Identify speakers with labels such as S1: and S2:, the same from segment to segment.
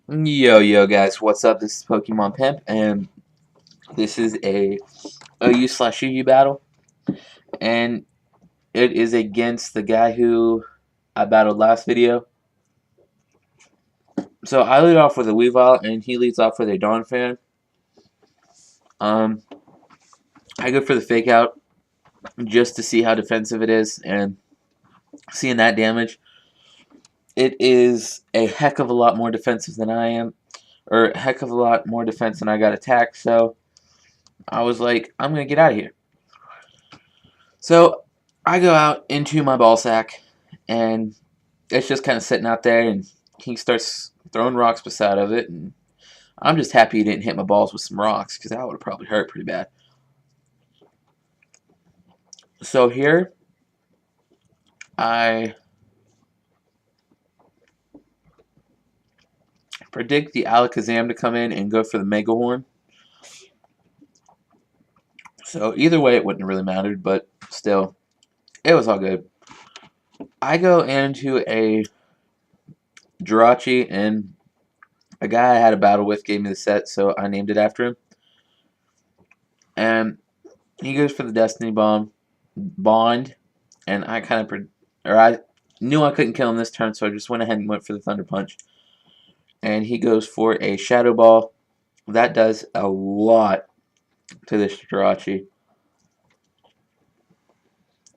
S1: Yo guys, what's up? This is Pokemon Pimp, and this is a OU/UU battle, and it is against the guy who I battled last video. So I lead off with a Weavile, and he leads off with a Donphan. Um, I go for the Fake Out just to see how defensive it is, and seeing that damage, it is a heck of a lot more defensive than I am, or a heck of a lot more defense than I got attacked. So I was like, I'm gonna get out of here. So I go out into my ball sack, and it's just kind of sitting out there, and he starts throwing rocks beside of it, and I'm just happy he didn't hit my balls with some rocks, because that would have probably hurt pretty bad. So here, I predict the Alakazam to come in and go for the Mega Horn. So either way, it wouldn't have really mattered, but still, it was all good. I go into a Jirachi, and a guy I had a battle with gave me the set, so I named it after him. And he goes for the Destiny Bond, and I knew I couldn't kill him this turn, so I just went ahead and went for the Thunder Punch. And he goes for a Shadow Ball. That does a lot to this Jirachi.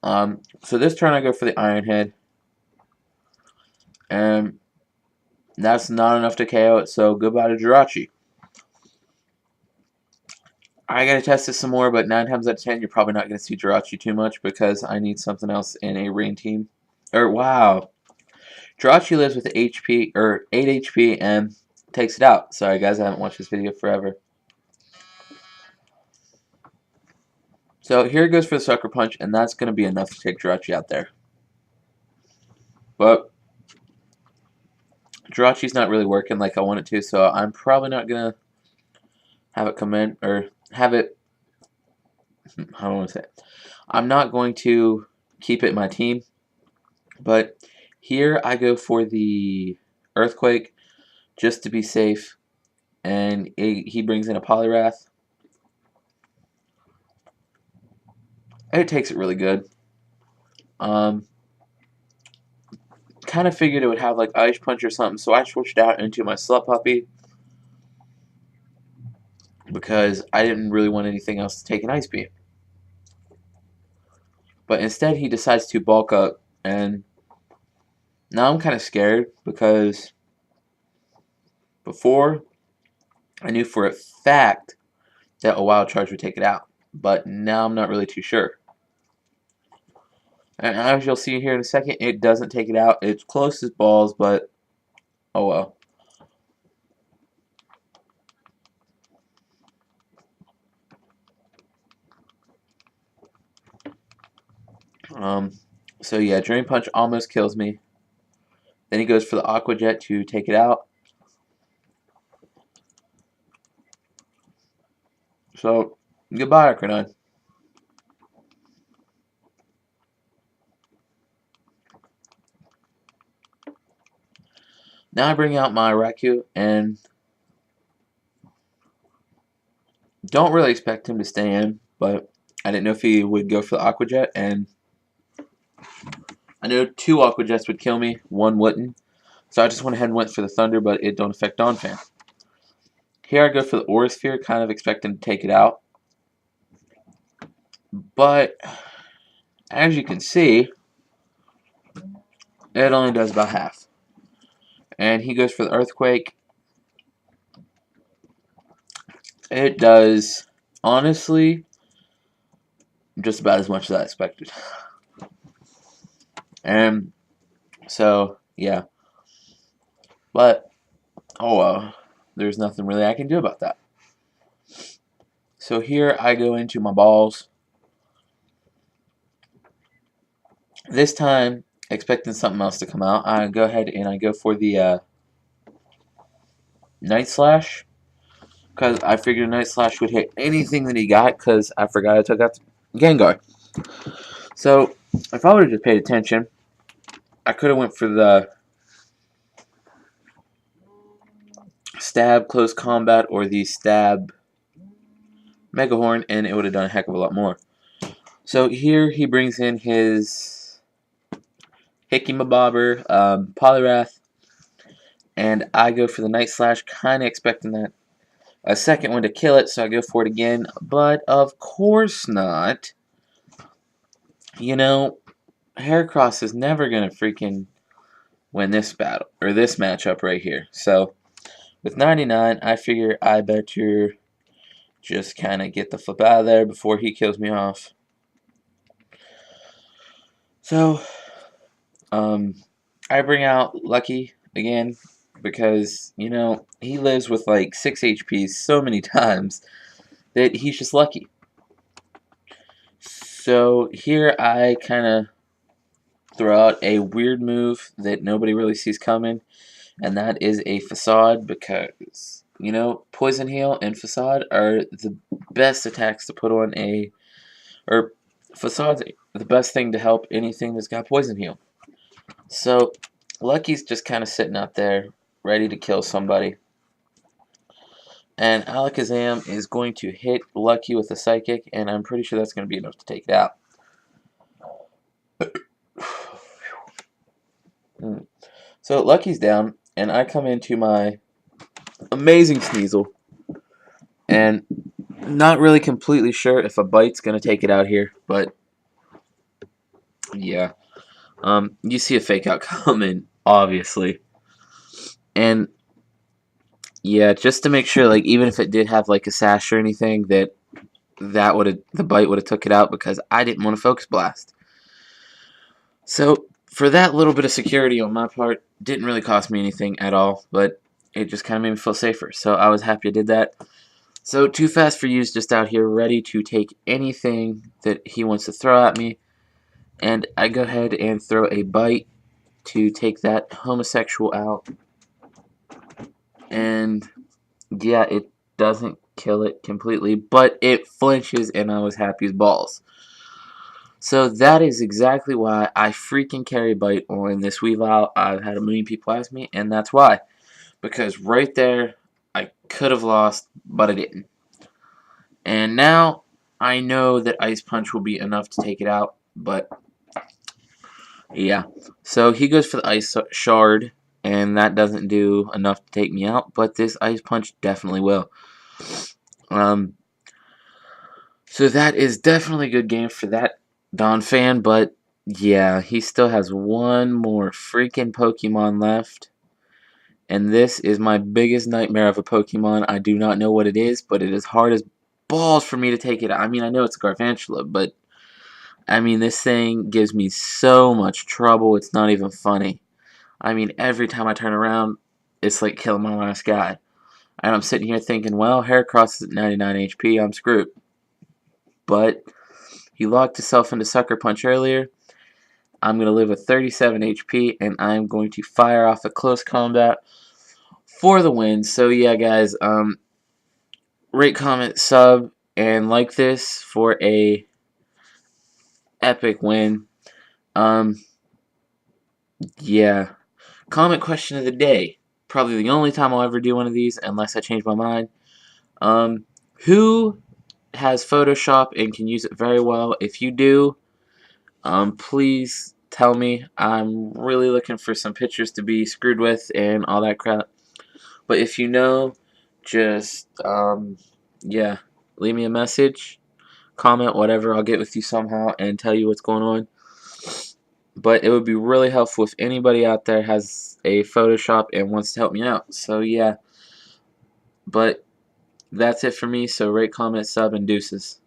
S1: So this turn I go for the Iron Head, and that's not enough to KO it, so goodbye to Jirachi. I gotta test this some more, but 9 times out of 10, you're probably not gonna see Jirachi too much because I need something else in a rain team. Wow. Jirachi lives with 8 HP and takes it out. Sorry guys, I haven't watched this video forever. So here it goes for the Sucker Punch, and that's going to be enough to take Jirachi out there. But Jirachi's not really working like I want it to, so I'm probably not going to have it come in, or have it, how do I want to say it? I'm not going to keep it in my team, but here I go for the Earthquake just to be safe, and he brings in a Poliwrath. It takes it really good. Kind of figured it would have like Ice Punch or something, so I switched out into my Slut Puppy because I didn't really want anything else to take an Ice Beam. But instead, he decides to bulk up, and now I'm kind of scared because before I knew for a fact that a Wild Charge would take it out, but now I'm not really too sure. And as you'll see here in a second, it doesn't take it out. It's close as balls, but oh well. So yeah, Drain Punch almost kills me. Then he goes for the Aqua Jet to take it out. So, goodbye, Arcanine. Now I bring out my Raikou, and don't really expect him to stay in, but I didn't know if he would go for the Aqua Jet, and I know 2 Aqua Jets would kill me, 1 wouldn't. So I just went ahead and went for the Thunder, but it don't affect Donphan. Here I go for the Aura Sphere, kind of expecting to take it out. But, as you can see, it only does about half. And he goes for the Earthquake. It does, honestly, just about as much as I expected. And so, yeah. But, oh well, there's nothing really I can do about that. So here I go into my balls. This time, expecting something else to come out, I go ahead and I go for the Night Slash, because I figured Night Slash would hit anything that he got, because I forgot I took out the Gengar. So, if I would have just paid attention, I could have went for the stab close combat or the stab mega horn, and it would have done a heck of a lot more. So here he brings in his Hickey-Mabobber, Polyrath, and I go for the Night Slash, kind of expecting that a second one to kill it, so I go for it again, but of course not. You know, Heracross is never going to freaking win this battle, or this matchup right here. So, with 99, I figure I better just kind of get the flip out of there before he kills me off. So, I bring out Lucky again because, you know, he lives with like 6 HP so many times that he's just lucky. So here I kind of throw out a weird move that nobody really sees coming, and that is a Facade because, you know, Poison Heal and Facade are the best attacks to put on a, or Facade's the best thing to help anything that's got Poison Heal. So Lucky's just kind of sitting out there ready to kill somebody. And Alakazam is going to hit Lucky with a Psychic, and I'm pretty sure that's going to be enough to take it out. So Lucky's down, and I come into my amazing Sneasel, and not really completely sure if a Bite's going to take it out here, but yeah. You see a Fake Out coming, obviously. And yeah, just to make sure, like, even if it did have like a Sash or anything, the Bite would have took it out because I didn't want to Focus Blast. So for that little bit of security on my part, didn't really cost me anything at all, but it just kind of made me feel safer. So I was happy I did that. So Too Fast for You's just out here ready to take anything that he wants to throw at me, and I go ahead and throw a Bite to take that homosexual out. And yeah, it doesn't kill it completely, but it flinches, and I was happy as balls. So that is exactly why I freaking carry Bite on this Weavile. I've had a million people ask me, and that's why. Because right there, I could have lost, but I didn't. And now, I know that Ice Punch will be enough to take it out, but yeah. So he goes for the Ice Shard, and that doesn't do enough to take me out, but this Ice Punch definitely will. So that is definitely a good game for that Don fan, but yeah, he still has one more freaking Pokemon left. And this is my biggest nightmare of a Pokemon. I do not know what it is, but it is hard as balls for me to take it. I mean, I know it's a Garvantula, but I mean, this thing gives me so much trouble, it's not even funny. I mean, every time I turn around, it's like killing my last guy. And I'm sitting here thinking, well, Heracross is at 99 HP, I'm screwed. But he locked himself into Sucker Punch earlier. I'm going to live with 37 HP, and I'm going to fire off a close combat for the win. So yeah, guys, rate, comment, sub, and like this for a epic win. Yeah. Comment question of the day. Probably the only time I'll ever do one of these, unless I change my mind. Who has Photoshop and can use it very well? If you do, please tell me. I'm really looking for some pictures to be screwed with and all that crap. But if you know, just, yeah, leave me a message, comment, whatever. I'll get with you somehow and tell you what's going on. But it would be really helpful if anybody out there has a Photoshop and wants to help me out. So, yeah. But that's it for me. So, rate, comment, sub, and deuces.